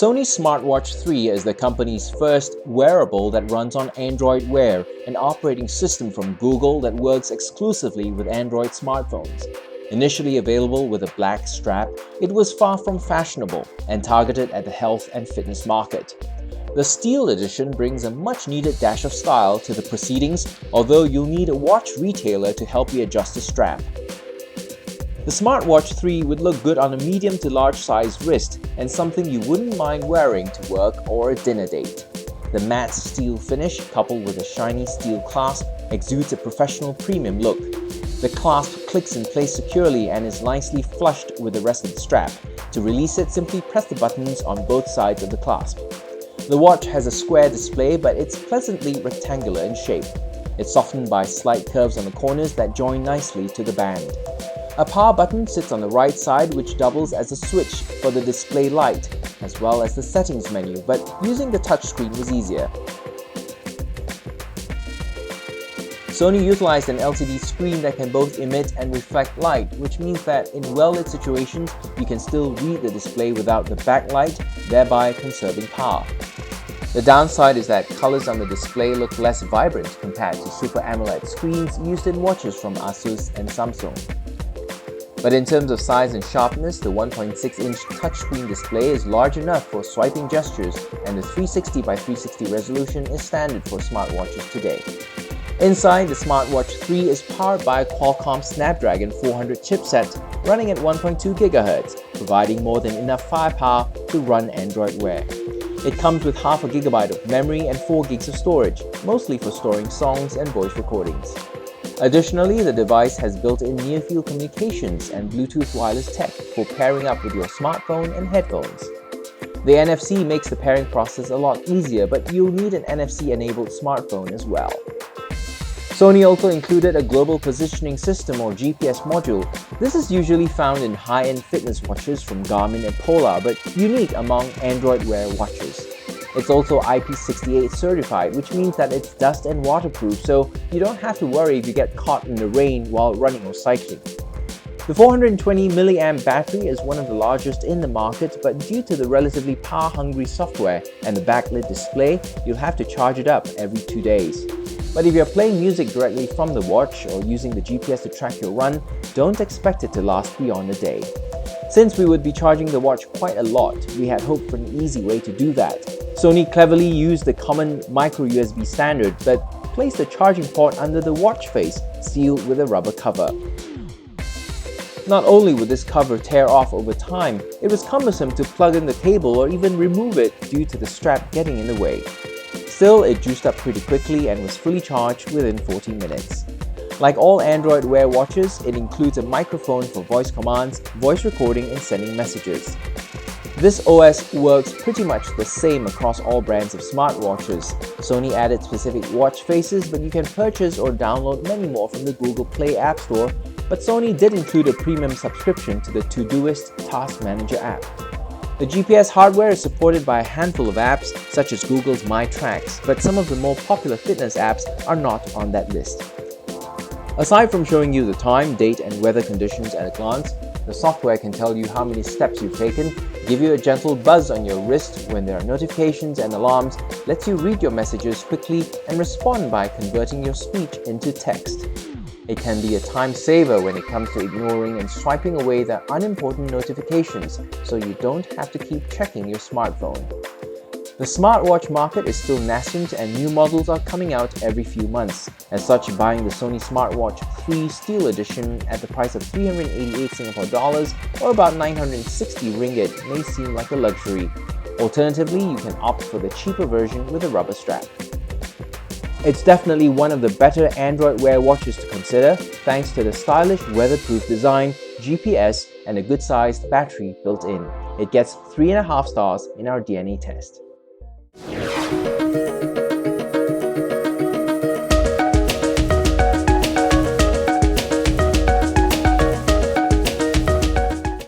Sony SmartWatch 3 is the company's first wearable that runs on Android Wear, an operating system from Google that works exclusively with Android smartphones. Initially available with a black strap, it was far from fashionable and targeted at the health and fitness market. The Steel Edition brings a much-needed dash of style to the proceedings, although you'll need a watch retailer to help you adjust the strap. The SmartWatch 3 would look good on a medium to large sized wrist and something you wouldn't mind wearing to work or a dinner date. The matte steel finish, coupled with a shiny steel clasp, exudes a professional premium look. The clasp clicks in place securely and is nicely flushed with the rest of the strap. To release it, simply press the buttons on both sides of the clasp. The watch has a square display, but it's pleasantly rectangular in shape. It's softened by slight curves on the corners that join nicely to the band. A power button sits on the right side, which doubles as a switch for the display light, as well as the settings menu, but using the touchscreen was easier. Sony utilized an LCD screen that can both emit and reflect light, which means that in well-lit situations, you can still read the display without the backlight, thereby conserving power. The downside is that colors on the display look less vibrant compared to Super AMOLED screens used in watches from Asus and Samsung. But in terms of size and sharpness, the 1.6-inch touchscreen display is large enough for swiping gestures, and the 360 by 360 resolution is standard for smartwatches today. Inside, the SmartWatch 3 is powered by a Qualcomm Snapdragon 400 chipset running at 1.2 GHz, providing more than enough firepower to run Android Wear. It comes with half a gigabyte of memory and 4 gigs of storage, mostly for storing songs and voice recordings. Additionally, the device has built-in near-field communications and Bluetooth wireless tech for pairing up with your smartphone and headphones. The NFC makes the pairing process a lot easier, but you'll need an NFC-enabled smartphone as well. Sony also included a global positioning system or GPS module. This is usually found in high-end fitness watches from Garmin and Polar, but unique among Android Wear watches. It's also IP68 certified, which means that it's dust and waterproof, so you don't have to worry if you get caught in the rain while running or cycling. The 420 mAh battery is one of the largest in the market, but due to the relatively power-hungry software and the backlit display, you'll have to charge it up every 2 days. But if you're playing music directly from the watch or using the GPS to track your run, don't expect it to last beyond a day. Since we would be charging the watch quite a lot, we had hoped for an easy way to do that. Sony cleverly used the common micro USB standard, but placed the charging port under the watch face, sealed with a rubber cover. Not only would this cover tear off over time, it was cumbersome to plug in the cable or even remove it due to the strap getting in the way. Still, it juiced up pretty quickly and was fully charged within 40 minutes. Like all Android Wear watches, it includes a microphone for voice commands, voice recording and sending messages. This OS works pretty much the same across all brands of smartwatches. Sony added specific watch faces, but you can purchase or download many more from the Google Play App Store, but Sony did include a premium subscription to the Todoist Task Manager app. The GPS hardware is supported by a handful of apps, such as Google's My Tracks, but some of the more popular fitness apps are not on that list. Aside from showing you the time, date and weather conditions at a glance, the software can tell you how many steps you've taken, give you a gentle buzz on your wrist when there are notifications and alarms, lets you read your messages quickly and respond by converting your speech into text. It can be a time saver when it comes to ignoring and swiping away the unimportant notifications, so you don't have to keep checking your smartphone. The smartwatch market is still nascent and new models are coming out every few months. As such, buying the Sony SmartWatch 3 Steel Edition at the price of 388 Singapore dollars or about 960 ringgit may seem like a luxury. Alternatively, you can opt for the cheaper version with a rubber strap. It's definitely one of the better Android Wear watches to consider, thanks to the stylish weatherproof design, GPS, and a good-sized battery built in. It gets 3.5 stars in our DNA test.